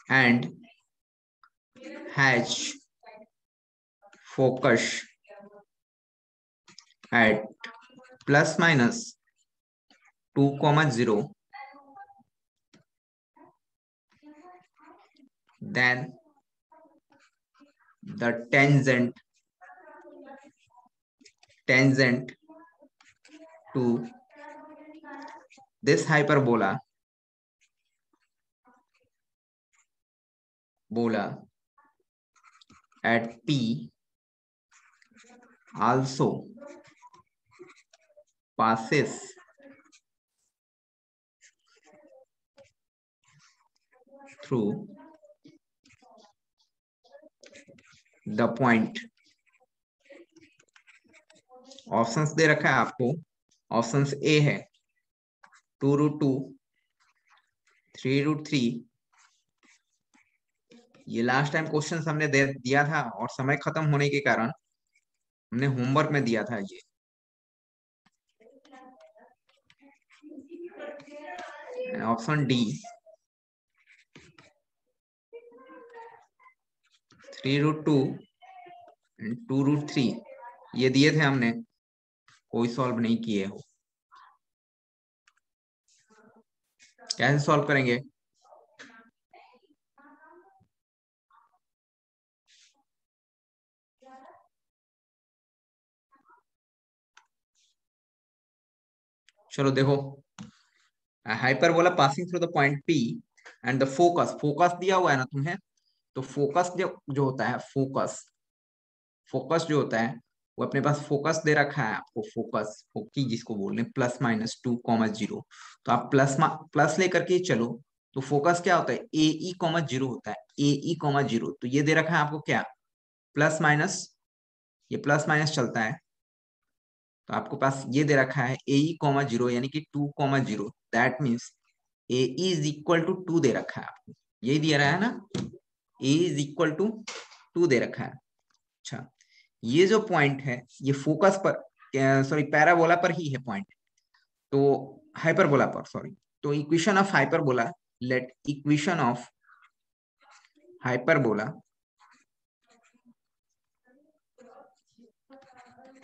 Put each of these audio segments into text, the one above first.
and has focus at plus minus 2, 0, then the tangent to this hyperbola at P also passes through the point. Options दे रखा है आपको। Options A है 2√2, 3√3। ये last time question हमने दिया था और समय खत्म होने के कारण हमने होमवर्क में दिया था ये। ऑप्शन डी 3√2 एंड 2√3 ये दिए थे हमने, कोई सॉल्व नहीं किए हो। कैसे सॉल्व करेंगे? चलो देखो, hyperbola passing through the point P and the focus दिया हुआ है ना तुम्हें, तो फोकस जो होता है, फोकस जो होता है वो अपने पास फोकस दे रखा है आपको, फोकी जिसको बोल रहे हैं +-2, 0। तो आप प्लस लेकर के चलो, तो फोकस क्या होता है AE, 0 होता है, AE, 0। तो ये दे रखा है आपको क्या, प्लस माइनस, ये प्लस माइनस चलता है, तो आपको पास ये दे रखा है AE, 0 यानी कि 2, 0। दैट मीन्स AE = 2 दे रखा है आपको, यही दिया रहा है ना, AE = 2 दे रखा है। अच्छा, ये जो पॉइंट है ये फोकस पर, सॉरी पैराबोला पर ही है पॉइंट, तो हाइपरबोला पर, सॉरी। तो equation of hyperbola, let equation of hyperbola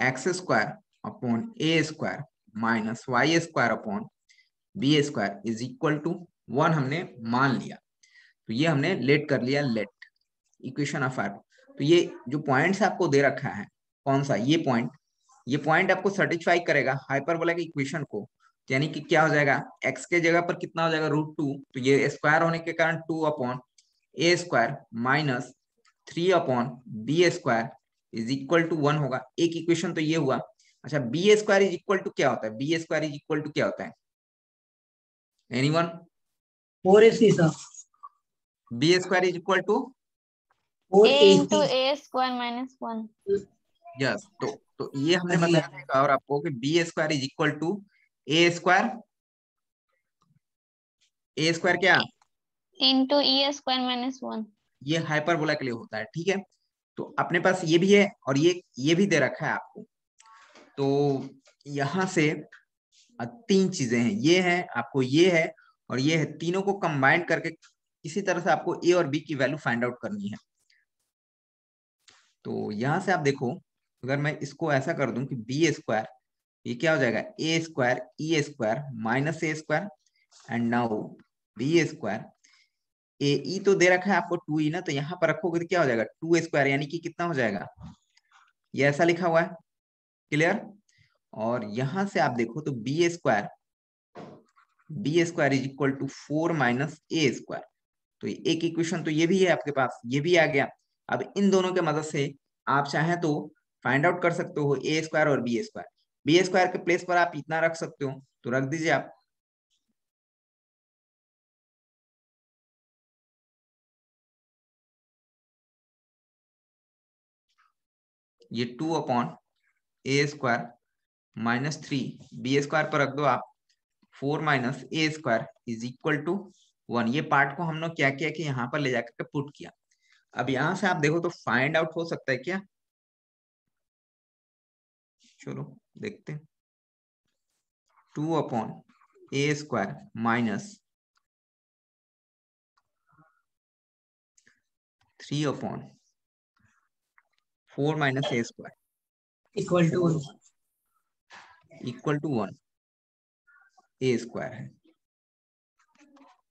x² upon a² minus y² upon b² is equal to 1 हमने मान लिया। तो ये हमने लेट कर लिया, लेट इक्वेशन ऑफ हाइपर। तो ये जो पॉइंट्स आपको दे रखा है, कौन सा ये पॉइंट आपको सेटिस्फाई करेगा हाइपरबोला की इक्वेशन को। यानी कि क्या हो जाएगा, x के जगह पर कितना हो जाएगा √2, तो ये स्क्वायर होने के कारण 2/a² minus 3/b² is equal to 1 होगा। एक इक्वेशन तो ये हुआ। अच्छा, b² इज इक्वल टू क्या होता है, b² इज इक्वल टू क्या होता है, anyone? 4ac sir. b² is equal to a/a² - 1। Yes, तो ये हमने बताया था और आपको कि b² is equal to a², a² क्या e² - 1। ये हाइपरबोला के लिए होता है, ठीक है। तो अपने पास ये भी है और ये भी दे रखा है आपको। तो यहां से 3 चीजें हैं, ये है आपको, ये है और ये है, तीनों को कंबाइन करके इसी तरह से आपको ए और बी की वैल्यू फाइंड आउट करनी है। तो यहां से आप देखो, अगर मैं इसको ऐसा कर दूं कि b², ये क्या हो जाएगा a² e² minus a², and now b², ए तो दे रखा है आपको 2e ना, तो यहाँ पर रखोगे तो क्या हो जाएगा 2a², यानी कि कितना हो जाएगा, ये ऐसा लिखा हुआ है, क्लियर। और यहां से आप देखो तो b² is equal to 4 minus a²। तो एक इक्वेशन तो ये भी है आपके पास, ये भी आ गया। अब इन दोनों के मदद से आप चाहें तो फाइंड आउट कर सकते हो a² और b² के प्लेस पर आप इतना रख सकते हो, तो रख दीजिए आप। ये 2/a² माइनस 3 b² पर रख दो आप, 4 minus a² is equal to 1। ये पार्ट को हमने क्या किया कि यहाँ पर ले जाकर के पुट किया। अब यहां से आप देखो तो फाइंड आउट हो सकता है क्या, चलो देखते हैं। 2/a² minus 3/4 minus a square equal to 1 equal to 1 a square है।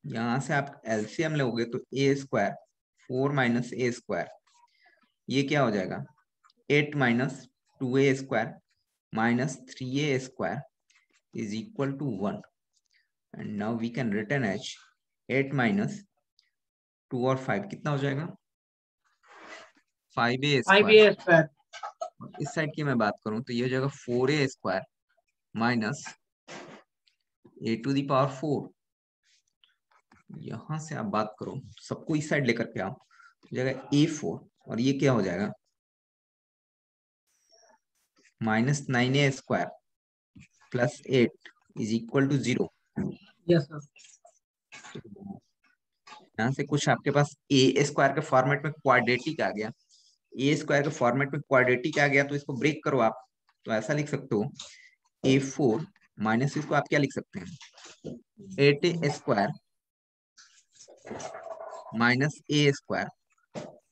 यहां से आप एलसीएम लोगे तो a square 4 minus a square ये क्या हो जाएगा 8 minus 2a square minus 3a square is equal to 1 and now we can return as 8 minus 2 और 5 कितना हो जाएगा 5a स्क्वायर। स्क्वायर इस साइड की मैं बात करूं तो ये हो जाएगा 4a square minus a to the power 4। यहां से आप बात करो सबको इस साइड लेकर के आओ हो जाएगा a4 और ये क्या हो जाएगा minus 9a square plus 8 is equal to 0। Yes sir यहाँ से कुछ आपके पास ए स्क्वायर के फॉर्मेट में क्वाड्रेटिक आ गया ए स्क्वायर के फॉर्मेट में क्वाड्रेटिक आ गया तो इसको ब्रेक करो आप तो ऐसा लिख सकते हो a4 माइनस इसको आप क्या लिख सकते हैं 8a square minus a square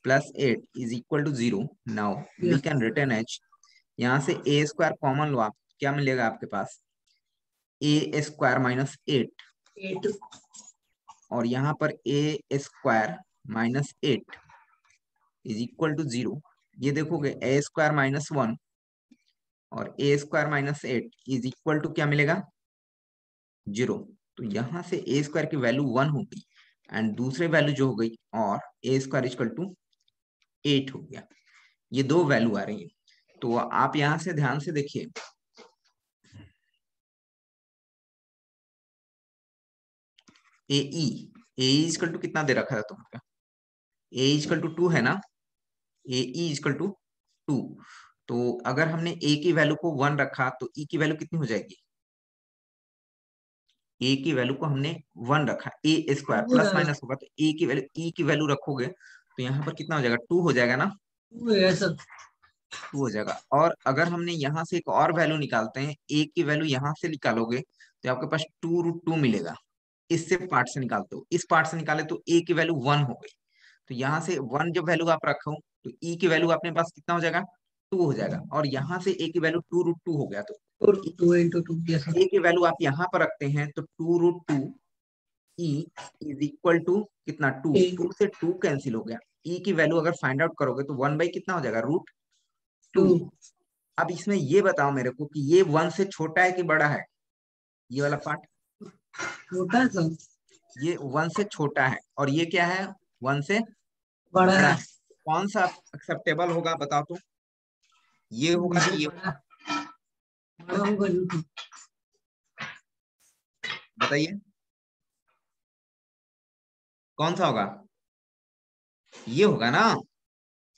plus 8 is equal to 0। Now we can return as यहाँ से a स्क्वायर कॉमन लो आप क्या मिलेगा आपके पास a स्क्वायर माइनस 8 और यहाँ पर a square minus 8 is equal to 0। ये देखोगे a स्क्वायर माइनस 1 और a square minus 8 is equal to क्या मिलेगा 0। तो यहाँ से a स्क्वायर की वैल्यू 1 हो गई एंड दूसरे वैल्यू जो हो गई और a स्क्वायर इक्वल टू 8 हो गया। ये दो वैल्यू आ रही है तो आप यहाँ से ध्यान से देखिए ए इक्वल टू कितना दे रखा है तुमको ए इक्वल टू 2 है ना ए इक्वल टू 2। तो अगर हमने a की वैल्यू को 1 रखा तो e की वैल्यू कितनी हो जाएगी a की वैल्यू को हमने 1 रखा a स्क्वायर प्लस माइनस होगा तो a की वैल्यू e की वैल्यू रखोगे तो यहाँ पर कितना हो जाएगा 2 हो जाएगा ना 2 हो जाएगा। और अगर हमने यहाँ से एक और वैल्यू निकालते हैं a की वैल्यू यहाँ से निकालोगे तो आपके पास 2√2 मिलेगा। इससे पार्ट से निकालते हो इस पार्ट से निकाले तो a की वैल्यू 1 हो गई तो यहाँ से 1 जब वैल्यू आप रखो तो e की वैल्यू अपने पास कितना हो जाएगा 2 हो जाएगा और यहाँ से a की वैल्यू 2√2 हो गया तो a की वैल्यू आप यहाँ पर रखते हैं तो 2√2 e इज इक्वल टू कितना 2 2 से 2 कैंसिल हो गया e की वैल्यू अगर फाइंड आउट करोगे तो 1 बाई कितना हो जाएगा √2। अब इसमें ये बताओ मेरे को कि ये 1 से छोटा है कि बड़ा है ये वाला पार्ट छोटा है सर ये 1 से छोटा है और ये क्या है 1 से बड़ा बड़ा है है। कौन सा एक्सेप्टेबल होगा बताओ तो ये होगा कि ये बड़ा होगा यूट्यूब बताइए कौन सा होगा ये होगा ना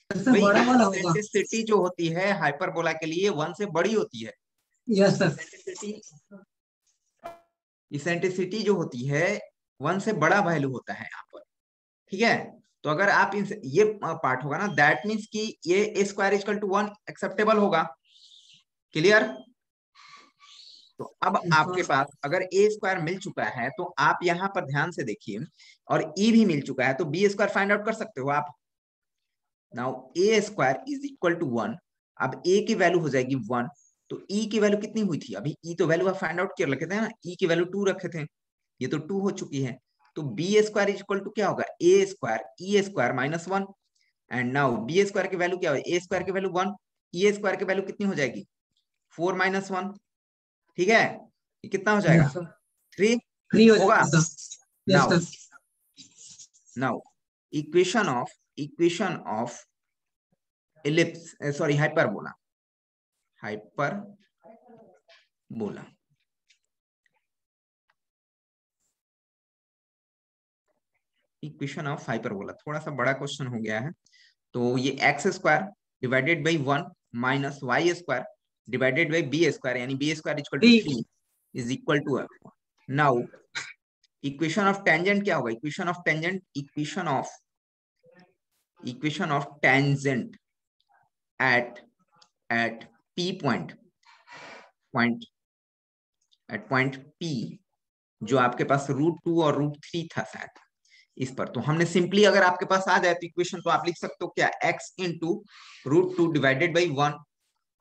भाई बड़ा वाला होगा इसेंट्रिसिटी जो होती है हाइपरबोला के लिए 1 से बड़ी होती है। यस सर इसेंट्रिसिटी जो होती है 1 से बड़ा वैल्यू होता है यहाँ पर ठीक है। तो अगर आप ये पार्ट होगा ना दैट मीन्स कि ये a square equal to 1 acceptable होगा। क्लियर। तो अब आपके पास अगर a स्क्वायर मिल चुका है तो आप यहाँ पर ध्यान से देखिए और e भी मिल चुका है तो b स्क्वायर फाइंड आउट कर सकते हो आप। Now a square is equal to 1 अब a की वैल्यू हो जाएगी 1 तो e की वैल्यू कितनी हुई थी अभी e तो वैल्यू आप फाइंड आउट कर रखे थे ना e की वैल्यू 2 रखे थे ये तो 2 हो चुकी है तो b square is equal to क्या होगा a square e square minus 1 and now b square की वैल्यू क्या होगी a स्क्वायर की वैल्यू 1 e स्क्वायर की वैल्यू कितनी हो जाएगी 4 माइनस 1 ठीक है ये कितना हो जाएगा 3 होगा। Now now equation of ellipse sorry hyperbola equation of hyperbola थोड़ा सा बड़ा क्वेश्चन हो गया है तो ये X square divided by 1 minus Y square divided by B square यानी B square equal to 3 is equal to now equation of tangent क्या होगा equation of tangent at P point P जो आपके पास √2 और √3 था शायद इस पर। तो हमने सिंपली, अगर आपके पास आ जाए तो इक्वेशन, तो आप लिख सकते हो क्या, x इंटू √2 डिवाइडेड बाई 1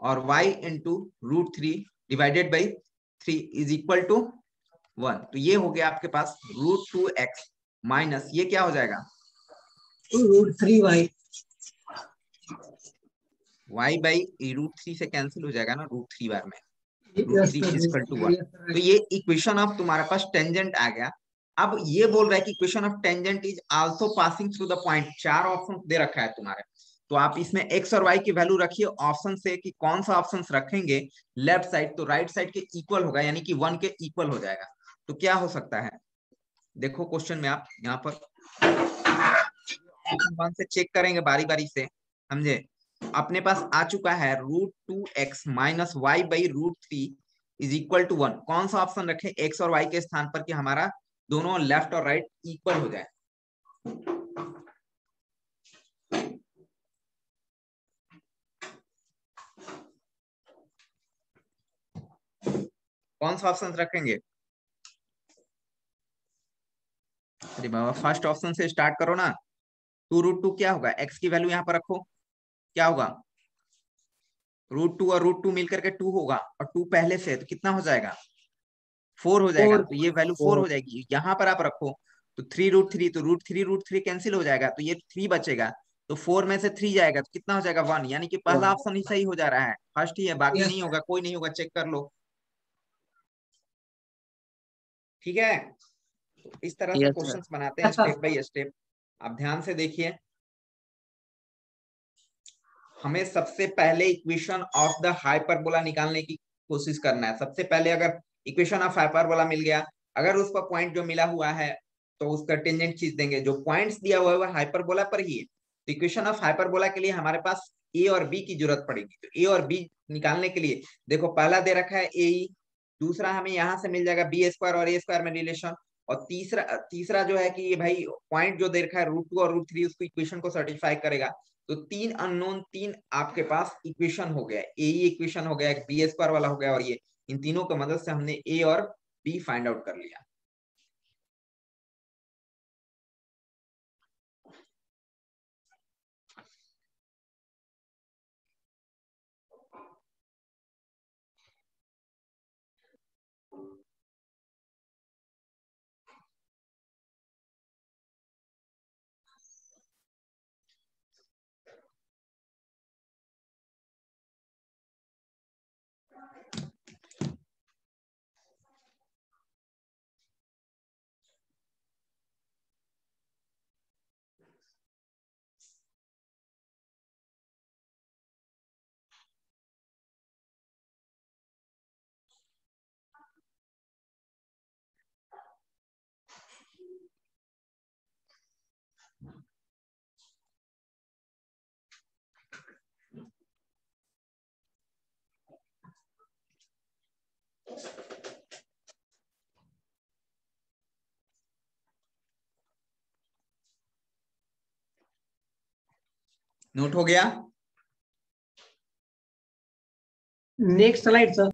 और y into √3 divided by 3 is equal to 1। तो ये हो गया आपके पास √2x माइनस ये क्या हो जाएगा, √3y। y बाई √3 से कैंसिल हो जाएगा ना, √3 बार में, yes √3 sir, is equal to 1। Yes तो सर। ये इक्वेशन ऑफ तुम्हारे पास टेंजेंट आ गया। अब ये बोल रहा है कि equation of tangent is also passing through the point. चार ऑप्शन दे रखा है तुम्हारे, तो आप इसमें x और y की वैल्यू रखिए ऑप्शन से कि कौन सा ऑप्शन रखेंगे लेफ्ट साइड, तो राइट साइड के इक्वल होगा, यानी कि 1 के इक्वल हो जाएगा। तो क्या हो सकता है, देखो क्वेश्चन में आप यहाँ पर ऑप्शन 1 से चेक करेंगे बारी बारी से, समझे। अपने पास आ चुका है √2x माइनस y by √3 is equal to 1। कौन सा ऑप्शन रखे x और y के स्थान पर कि हमारा दोनों लेफ्ट और राइट इक्वल हो जाए। कौन सा ऑप्शन रखेंगे, अरे बाबा फर्स्ट ऑप्शन से स्टार्ट करो ना। 2√2 क्या होगा, x की वैल्यू यहाँ पर रखो, क्या होगा, √2 और √2 मिलकर के 2 होगा, और 2 पहले से है तो कितना हो जाएगा, 4 हो जाएगा। 4। तो ये वैल्यू 4 हो जाएगी, यहाँ पर आप रखो तो 3√3, तो √3 कैंसिल हो जाएगा, तो ये 3 बचेगा। तो 4 में से 3 जाएगा तो कितना हो जाएगा, 1, यानी कि पहला ऑप्शन ही सही हो जा रहा है, फर्स्ट ही है, बाकी यस नहीं सर। होगा, कोई नहीं होगा, चेक कर लो। ठीक है, तो इस तरह से यस सर। क्वेश्चंस बनाते हैं स्टेप बाय स्टेप। आप ध्यान से देखिए, हमें सबसे पहले इक्वेशन ऑफ द हाइपरबोला निकालने की कोशिश करना है। सबसे पहले अगर इक्वेशन ऑफ हाइपरबोला मिल गया, अगर उसका पॉइंट जो मिला हुआ है तो उसका टेंजेंट खींच देंगे। जो पॉइंट्स दिया हुआ है वो हाइपरबोला पर ही है, तो इक्वेशन ऑफ हाइपरबोला के लिए हमारे पास ए और बी की जरूरत पड़ेगी। तो ए और बी निकालने के लिए देखो, पहला दे रखा है ए, दूसरा हमें यहाँ से मिल जाएगा बी स्क्वायर और ए स्क्वायर में रिलेशन, और तीसरा तीसरा जो है कि ये भाई पॉइंट जो दे रखा है √2 और √3 उसको इक्वेशन को सर्टिफाई करेगा। तो 3 अननोन, 3 आपके पास इक्वेशन हो गया, ए इक्वेशन हो गया, एक बी स्क्वायर वाला हो गया, और ये इन तीनों की मदद से हमने ए और बी फाइंड आउट कर लिया। नोट हो गया। Next slide sir.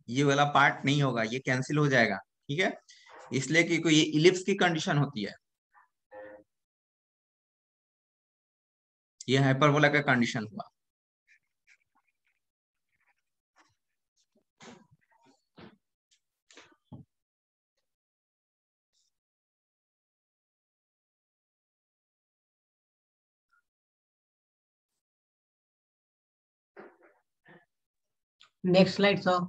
ये वाला पार्ट नहीं होगा, ये कैंसिल हो जाएगा, ठीक है, इसलिए कि कोई इलिप्स की कंडीशन होती है, ये हाइपरबोला का कंडीशन हुआ। Next slide sir.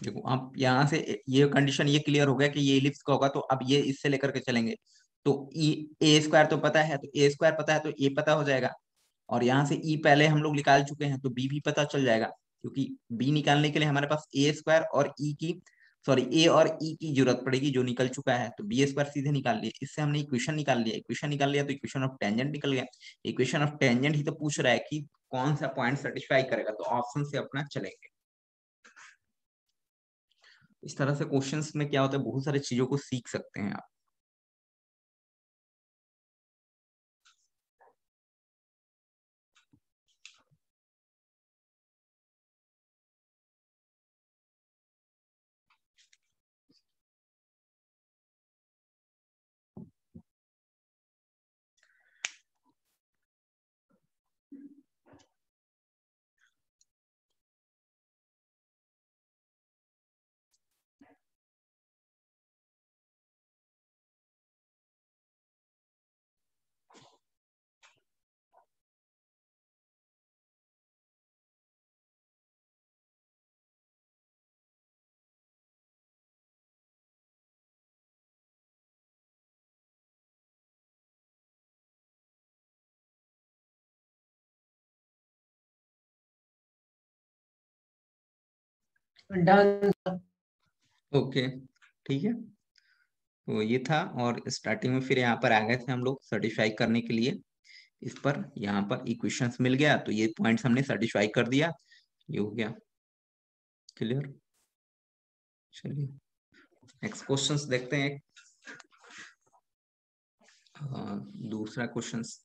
देखो आप यहाँ से ये कंडीशन ये क्लियर हो गया कि ये इलिप्स का होगा, तो अब ये इससे लेकर के चलेंगे। तो ए स्क्वायर तो पता है, तो ए स्क्वायर पता है तो ए पता हो जाएगा। और यहाँ से ई पहले हम लोग निकाल चुके हैं, तो बी भी पता चल जाएगा, क्योंकि बी निकालने के लिए हमारे पास ए स्क्वायर और ई की, सॉरी ए और ई की जरूरत पड़ेगी, जो निकल चुका है। तो बी स्क्वायर सीधे निकाल लिया, इससे हमने इक्वेशन निकाल लिया, इक्वेशन निकाल लिया तो इक्वेशन ऑफ टेंजेंट निकल गया। इक्वेशन ऑफ टेंजेंट ही तो पूछ रहा है कि कौन सा पॉइंट सेटिस्फाई करेगा, तो ऑप्शन से अपना चलेंगे। इस तरह से क्वेश्चंस में क्या होता है, बहुत सारी चीजों को सीख सकते हैं आप। डन। ओके, ठीक है। तो ये था, और स्टार्टिंग में फिर यहाँ पर आ गए थे हम लोग सर्टिफाई करने के लिए। इस पर यहाँ पर इक्वेशंस मिल गया, तो ये पॉइंट्स हमने सर्टिफाई कर दिया। ये हो गया क्लियर। चलिए नेक्स्ट क्वेश्चंस देखते हैं। दूसरा questions,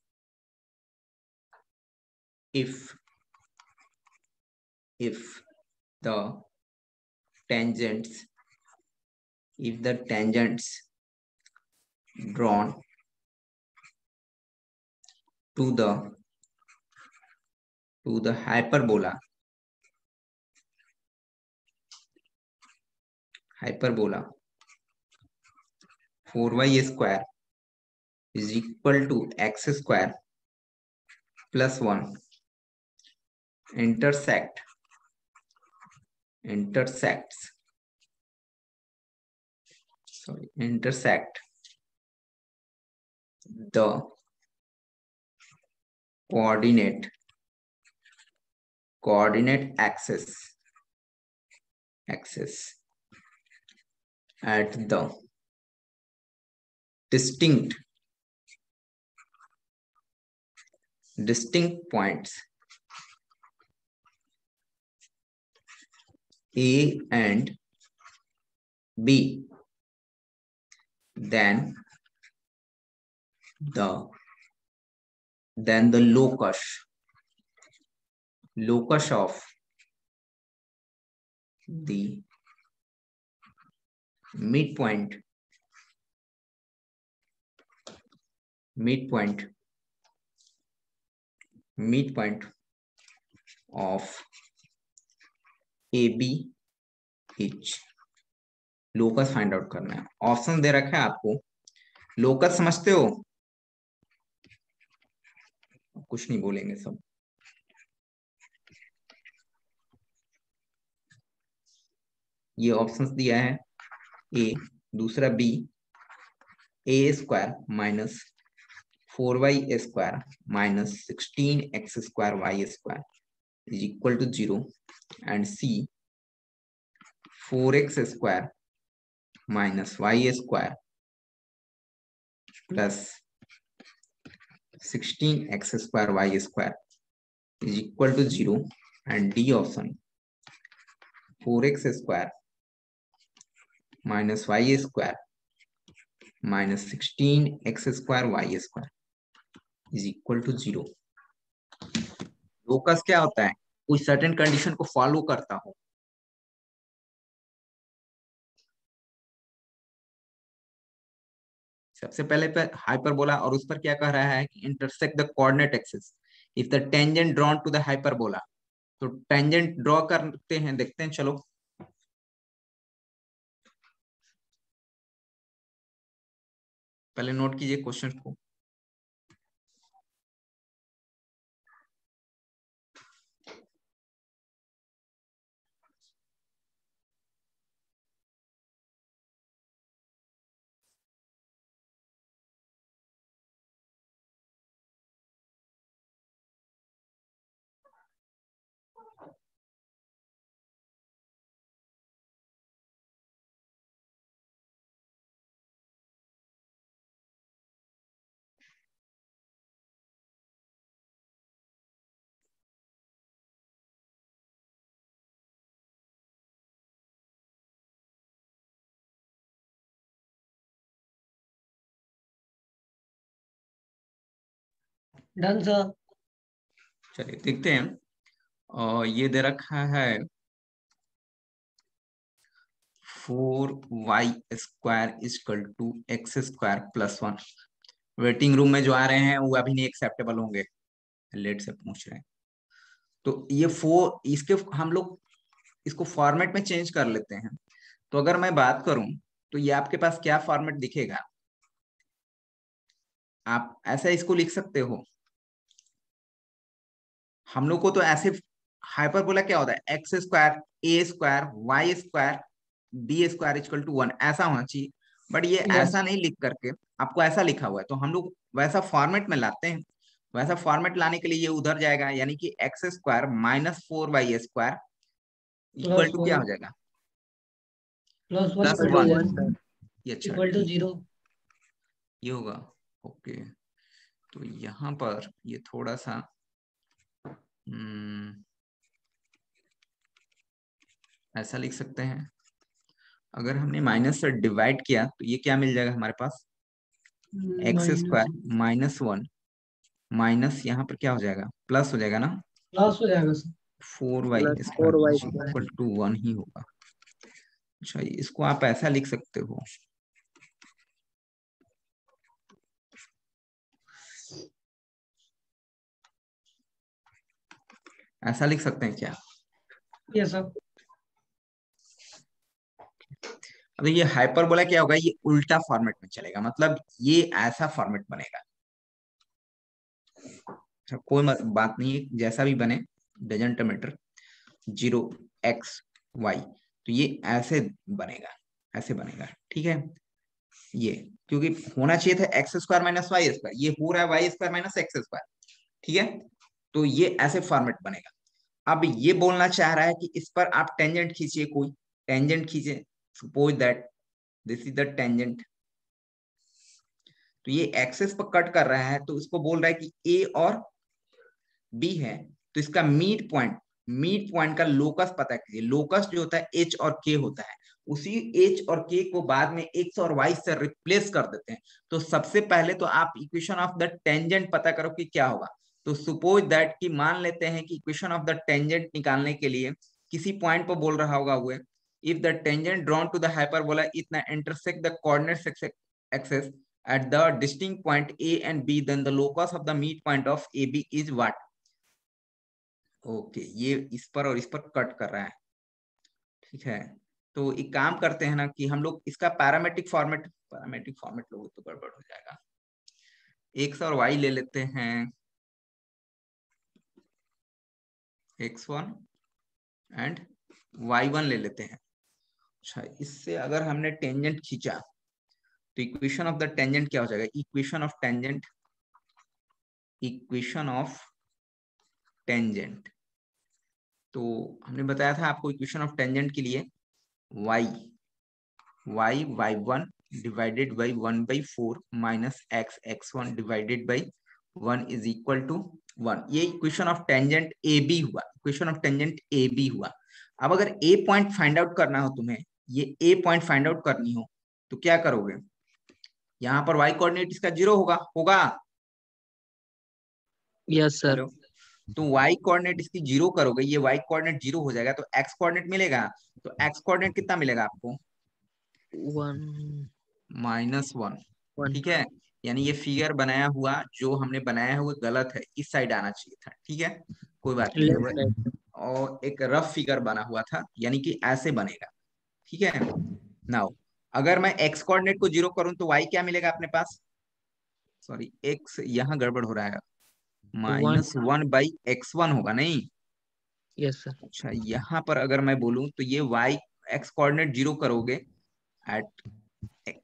if the tangents if the tangents drawn to the hyperbola 4y square is equal to x square plus 1 intersects intersect the coordinate axis at the distinct points A and B, then the locus of the midpoint of AB H। Locus find out करना है। Option दे रखा है आपको, locus समझते हो? कुछ नहीं बोलेंगे सब। ये ऑप्शंस दिया है, ए, दूसरा B, a square minus 4y square minus 16x square y square is equal to 0, and C 4x square minus y square plus 16x square y square is equal to 0, and D option 4x square minus y square minus 16x square y square is equal to 0। Locus क्या होता है? कोई certain condition को follow करता हो। सबसे पहले पे हाइपरबोला, और उस पर क्या कह रहा है कि intersect the coordinate axis if the tangent drawn to the hyperbola. तो टेंजेंट ड्रॉ करते हैं, देखते हैं, चलो। पहले नोट कीजिए क्वेश्चन को। Done sir. चलिए देखते हैं। और ये दे रखा है 4y² equal to x² plus 1। Waiting room में जो आ रहे हैं वो अभी नहीं एक्सेप्टेबल होंगे, लेट से पूछ रहे हैं। तो ये इसके हम लोग इसको फॉर्मेट में चेंज कर लेते हैं। तो अगर मैं बात करूं तो ये आपके पास क्या फॉर्मेट दिखेगा, आप ऐसा इसको लिख सकते हो। हम लोग को तो ऐसे हाइपरबोला क्या होता है, x² a² y² b² ऐसा होना चाहिए। बट ये यस। ऐसा नहीं लिख करके आपको ऐसा लिखा हुआ है, तो हम लोग वैसा फॉर्मेट में लाते हैं। वैसा फॉर्मेट लाने के लिए ये उधर जाएगा, यानी कि x² minus 4y² equal plus to क्या वन। हो जाएगा, plus one plus equal to 1। 1 ये अच्छा इक्वल टू ठीक, 0। ये होगा। ओके, तो यहाँ पर ये थोड़ा सा ऐसा लिख सकते हैं। अगर हमने माइनस से डिवाइड किया तो ये क्या मिल जाएगा हमारे पास, x² माइनस। माइनस 1 माइनस यहाँ पर क्या हो जाएगा, प्लस हो जाएगा ना, प्लस हो जाएगा sir. 4y plus square 4y² equal to 1 ही होगा। अच्छा, इसको आप ऐसा लिख सकते हो, ऐसा लिख सकते हैं क्या। Yes sir. अब ये हाइपरबोला क्या होगा, ये उल्टा फॉर्मेट में चलेगा, मतलब ये ऐसा फॉर्मेट बनेगा। अच्छा, कोई बात नहीं है, जैसा भी बने डजंट मैटर। 0x y, तो ये ऐसे बनेगा, ऐसे बनेगा, ठीक है। ये क्योंकि होना चाहिए था x² माइनस y², ये हो रहा है y² माइनस x², ठीक है। तो ये ऐसे फॉर्मेट बनेगा। अब ये बोलना चाह रहा है कि इस पर आप टेंजेंट खींचिए, कोई टेंजेंट खींचे। Suppose that this is the tangent. तो ये एक्सेस पर कट कर रहा है, तो इसको बोल रहा है कि ए और बी है, तो इसका मीट पॉइंट का लोकस पता कीजिए। लोकस जो होता है एच और के होता है, उसी एच और के को बाद में एक्स और वाई से रिप्लेस कर देते हैं। तो सबसे पहले तो आप इक्वेशन ऑफ द टेंजेंट पता करो कि क्या होगा। तो सपोज दैट कि मान लेते हैं कि इक्वेशन ऑफ द टेंजेंट निकालने के लिए किसी पॉइंट पर बोल रहा होगा हुए, if the tangent drawn to the hyperbola इतना intersect the coordinate axes at the distinct point A and B, then the locus of the midpoint of AB is what? Okay, ये इस पर और इस पर कट कर रहा है, ठीक है। तो एक काम करते हैं ना कि हम लोग इसका पैरामेट्रिक फॉर्मेट लोगे तो गड़बड़ हो जाएगा। एक्स और वाई ले लेते हैं, x1 एंड y1 ले लेते हैं। अच्छा, इससे अगर हमने टेंजेंट खींचा तो इक्वेशन ऑफ द टेंजेंट क्या हो जाएगा, इक्वेशन ऑफ टेंजेंट। तो हमने बताया था आपको इक्वेशन ऑफ टेंजेंट के लिए y1 divided by 1/4 minus x1 divided by 1 is equal to 1। ये equation of tangent A B हुआ, equation of tangent A B हुआ। अब अगर ए पॉइंट फाइंड आउट करना हो तुम्हें, ये ए पॉइंट फाइंड आउट करनी हो तो क्या करोगे, यहाँ पर y कोऑर्डिनेट इसका 0 होगा। Yes sir. हेलो, तो y कोऑर्डिनेट इसकी 0 करोगे, ये y कोऑर्डिनेट 0 हो जाएगा, तो x कोऑर्डिनेट मिलेगा। तो x कोऑर्डिनेट कितना मिलेगा आपको, 1 -1, 1। ठीक है। यानी ये फिगर बनाया हुआ जो हमने बनाया हुआ गलत है, इस साइड आना चाहिए था, ठीक है, कोई बात नहीं लेफ्ट है। साइड। और एक रफ फिगर बना हुआ था, यानी कि ऐसे बनेगा, ठीक है। नाउ अगर मैं x कोऑर्डिनेट को 0 करूं तो y क्या मिलेगा अपने पास, सॉरी x यहाँ गड़बड़ हो रहा है, 1। -1/x1 होगा नहीं। Yes sir. अच्छा, यहाँ पर अगर मैं बोलूं तो ये y x कोऑर्डिनेट 0 करोगे एट,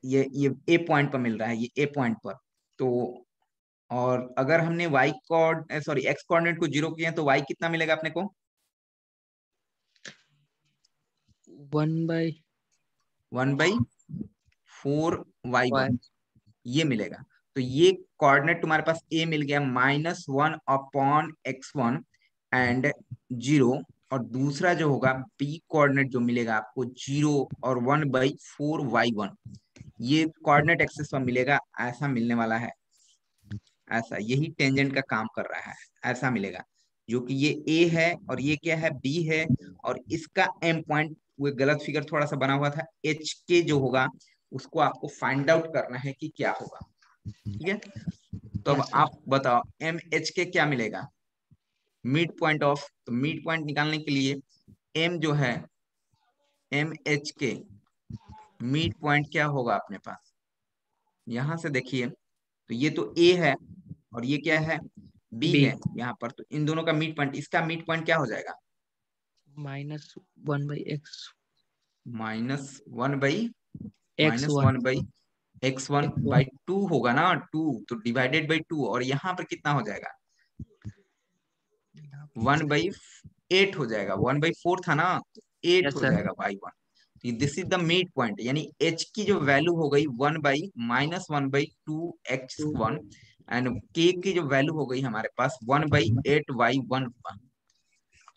ये ए पॉइंट पर मिल रहा है, ये ए पॉइंट पर। तो और अगर हमने x कोऑर्डिनेट को 0 किया तो y कितना मिलेगा अपने को, 1/5। 1/4y1 ये मिलेगा। तो ये कोऑर्डिनेट तुम्हारे पास ए मिल गया, -1/x1 एंड 0। और दूसरा जो होगा बी कोऑर्डिनेट जो मिलेगा आपको 0 और 1/4y1, ये कोऑर्डिनेट एक्सिस पर मिलेगा, ऐसा मिलने वाला है, ऐसा, यही टेंजेंट का काम कर रहा है, ऐसा मिलेगा। जो कि ये ए है और ये क्या है, बी है, और इसका एम पॉइंट, वो गलत फिगर थोड़ा सा बना हुआ था, एच के जो होगा उसको आपको फाइंड आउट करना है कि क्या होगा। ठीक है, तो अब Yes, sir. आप बताओ एम एच के क्या मिलेगा, मिड पॉइंट ऑफ, तो मिड पॉइंट निकालने के लिए एम जो है, एम एच के मिड पॉइंट क्या होगा अपने पास, यहां से देखिए, तो ये तो ए है और ये क्या है, बी B है यहाँ पर, तो इन दोनों का मिड पॉइंट, इसका मिड पॉइंट क्या हो जाएगा, -1/x -1 बाई x1 -1/x1/2 होगा ना, 2 तो डिवाइडेड बाई 2, और यहाँ पर कितना हो जाएगा, 1/8 हो जाएगा, 1/4 था ना, तो 8 Yes, हो sir. जाएगा by 1। This is the mid point, यानी h की जो वैल्यू हो गई 1/-1/2x1, एंड k की जो वैल्यू हो गई हमारे पास 1/8y1।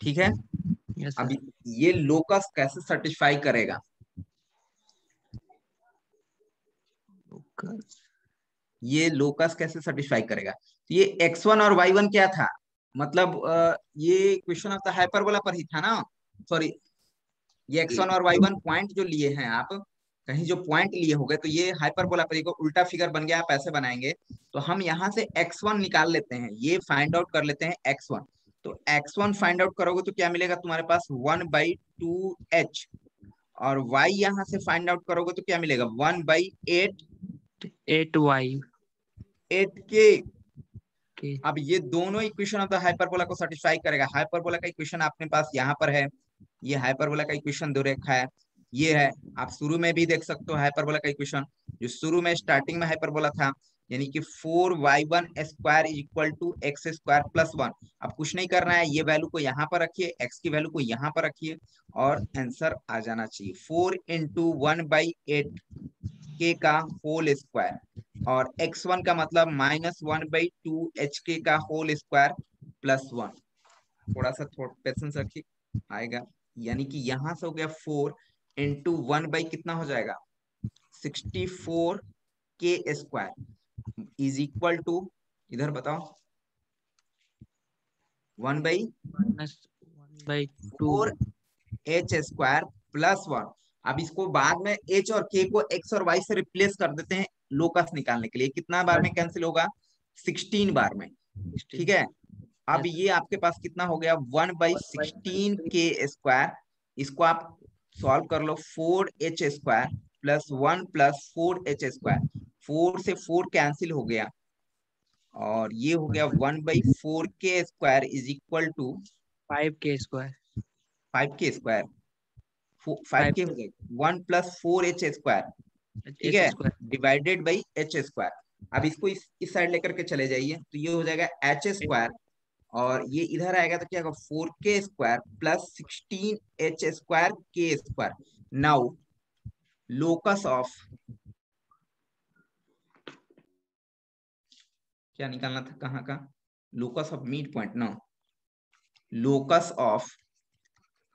ठीक है, Yes, अब sir. ये लोकस कैसे सेटिस्फाई करेगा, Locus. ये लोकस कैसे सेटिस्फाई करेगा, तो ये x1 और y1 क्या था, मतलब ये इक्वेशन ऑफ द हाइपरबोला पर ही था ना, सॉरी, ये x1 और y1 पॉइंट जो लिए हैं आप, कहीं जो पॉइंट लिए होंगे, तो ये हाइपरबोला पर उल्टा फिगर बन गया, आप ऐसे बनाएंगे, तो हम यहाँ से x1 निकाल लेते हैं, ये फाइंड आउट कर लेते हैं x1, तो x1 फाइंड आउट करोगे तो क्या मिलेगा तुम्हारे पास 1/2h, और y यहाँ से फाइंड आउट करोगे तो क्या मिलेगा 1/8 8y 8k। के अब ये दोनों इक्वेशन ऑफ द हाइपरबोला को सेटिस्फाई करेगा, हाइपरबोला का इक्वेशन अपने पास यहाँ पर है, ये हाइपरबोला का इक्वेशन दो रेखा है, ये है, आप शुरू में भी देख सकते हो हाइपरबोला का इक्वेशन, जो शुरू में स्टार्टिंग में हाइपरबोला था, यानी कि 4y1² इक्वल टू x² + 1। अब कुछ नहीं करना है, ये वैल्यू को यहाँ पर रखिए, x की वैल्यू को यहाँ पर रखिए, और आंसर आ जाना चाहिए 4 × 1/8 k का होल स्क्वायर, और x1 का मतलब -1/2 का होल स्क्वायर +1। थोड़ा सा पेशेंस रखिए, आएगा, यानी कि यहां से हो गया 4 × 1 कितना हो जाएगा 64k² इज इक्वल टू, इधर बताओ, -1/2 1/4h² + 1। अब इसको बाद में h और k को x और y से रिप्लेस कर देते हैं लोकस निकालने के लिए, कितना बार में कैंसिल होगा 16 बार में। ठीक है, अब Yes, ये आपके पास कितना हो गया 1/16k², इसको आप सॉल्व कर लो, 4h² + 1 + 4h², 4 से 4 कैंसिल हो गया, और ये हो गया 1/4k² is equal to 5k² 5k², 5k 5 हो जाएगा 1 + 4h²। ठीक है, h²। Divided by h²। अब इसको इस साइड लेकर के चले जाइए, तो ये हो जाएगा h², और ये इधर आएगा तो क्या होगा 4k² + 16h²k²। Now locus of, क्या निकालना था, कहाँ का, लोकस ऑफ मिड पॉइंट ना, लोकस ऑफ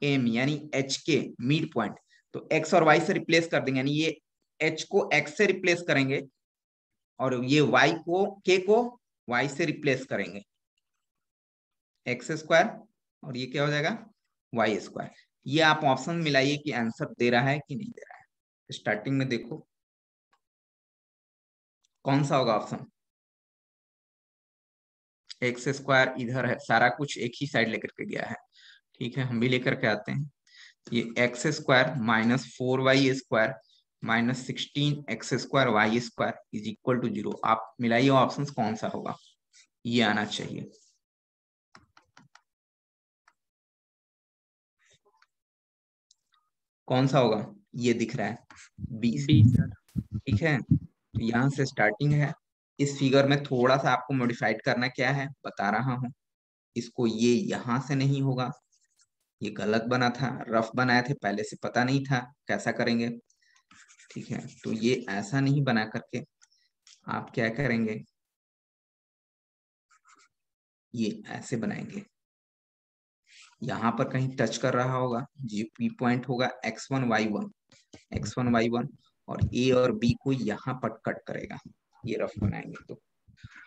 एम यानी एच के मिड पॉइंट, तो एक्स और वाई से रिप्लेस कर देंगे, यानी ये एच को एक्स से रिप्लेस करेंगे, और ये वाई को, के को वाई से रिप्लेस करेंगे, x², और ये क्या हो जाएगा y²। ये आप ऑप्शन मिलाइए कि आंसर दे रहा है कि नहीं दे रहा है, स्टार्टिंग में देखो कौन सा होगा ऑप्शन, x² इधर है, सारा कुछ एक ही साइड लेकर के गया है। ठीक है, हम भी लेकर के आते हैं, ये x² - 4y² -16x² y² is equal to 0। आप मिलाइए ऑप्शन कौन सा होगा, ये आना चाहिए, कौन सा होगा, ये दिख रहा है 20। B sir. ठीक है, तो यहाँ से स्टार्टिंग है, इस फिगर में थोड़ा सा आपको मॉडिफाइड करना क्या है बता रहा हूँ, इसको ये यहाँ से नहीं होगा, ये गलत बना था, रफ बनाए थे पहले से, पता नहीं था कैसा करेंगे। ठीक है, तो ये ऐसा नहीं बना करके आप क्या करेंगे, ये ऐसे बनाएंगे, यहाँ पर कहीं टच कर रहा होगा, जी पी पॉइंट होगा x1 y1, और ए और बी को यहाँ पर कट करेगा, ये रफ बनाएंगे तो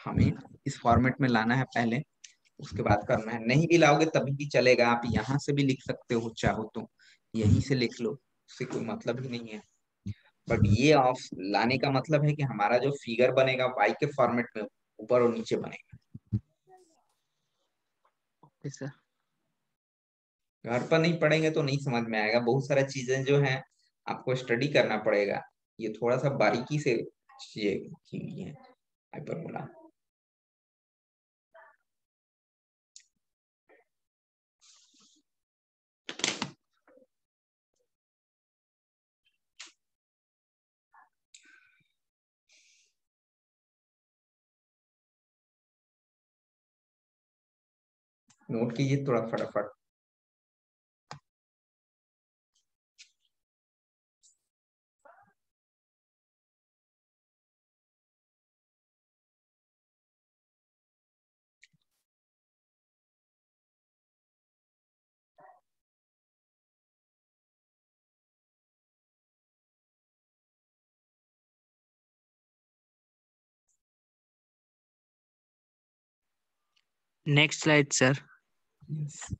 हमें इस फॉर्मेट में लाना है पहले, उसके बाद करना है। नहीं भी लाओगे तभी भी चलेगा, आप यहाँ से भी लिख सकते हो, चाहो तो यहीं से लिख लो, उससे कोई मतलब ही नहीं है। बट ये ऑफ लाने का मतलब है कि हमारा जो फिगर बनेगा वाई के फॉर्मेट में ऊपर और नीचे बनेगा। Okay sir. घर पर नहीं पढ़ेंगे तो नहीं समझ में आएगा, बहुत सारा चीजें जो है आपको स्टडी करना पड़ेगा। ये थोड़ा सा बारीकी से चीजें की हुई है हाइपरबोला। नोट कीजिए थोड़ा फटाफट। Next slide sir. Yes.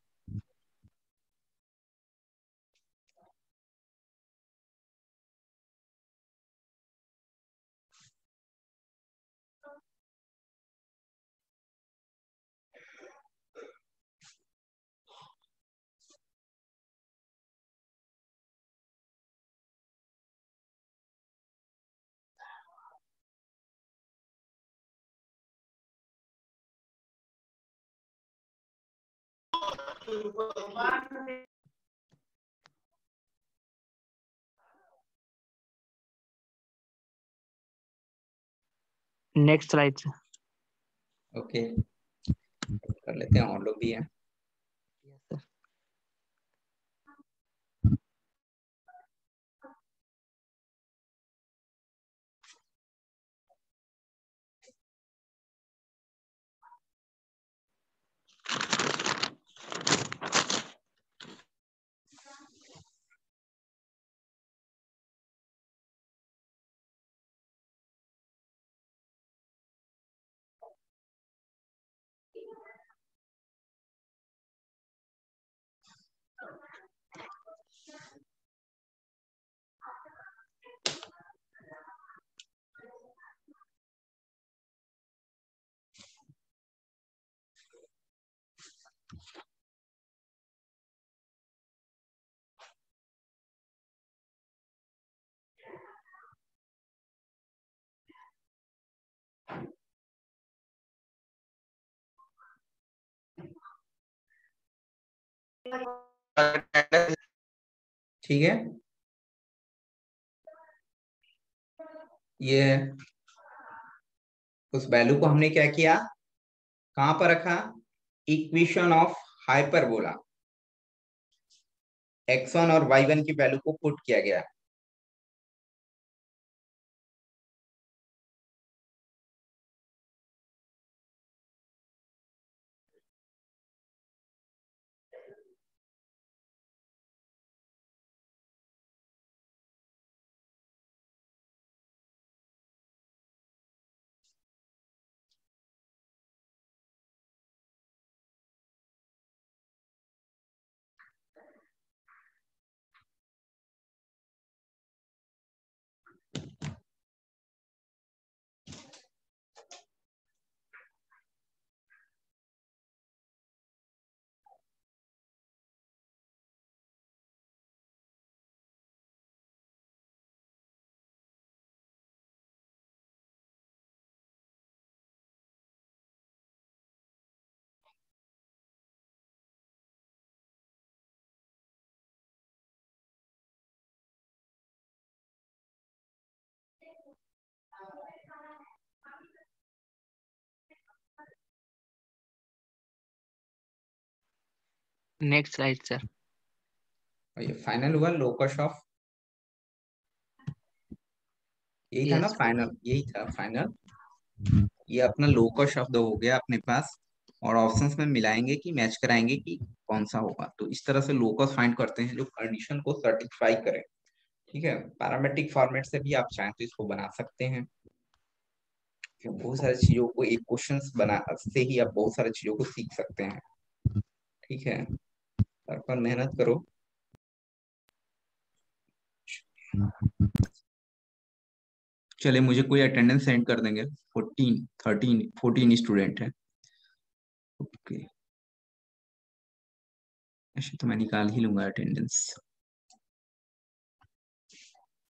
Next slide sir. Okay, कर लेते हैं, और लोग भी हैं। ठीक है, ये उस वैल्यू को हमने क्या किया, कहां पर रखा, इक्वेशन ऑफ हाइपरबोला, x1 और y1 की वैल्यू को पुट किया गया। Next slide sir. और ये फाइनल हुआ लोकस ऑफ, यही था ना यस। फाइनल, यही था फाइनल। ये अपना लोकस शब्द हो गया अपने पास, और ऑप्शंस में मिलाएंगे कि मैच कराएंगे कि कौन सा होगा। तो इस तरह से लोकस फाइंड करते हैं जो कंडीशन को सर्टिफाई करे। ठीक है, पैरामेट्रिक फॉर्मेट से भी आप चाहें तो इसको बना सकते हैं। बहुत सारी चीजों को एक क्वेश्चंस बना से ही आप बहुत सारी चीजों को सीख सकते हैं। ठीक है, पर मेहनत करो। चले, मुझे कोई अटेंडेंस सेंड कर देंगे। 14 स्टूडेंट है। ओके, ऐसे तो मैं निकाल ही लूंगा अटेंडेंस।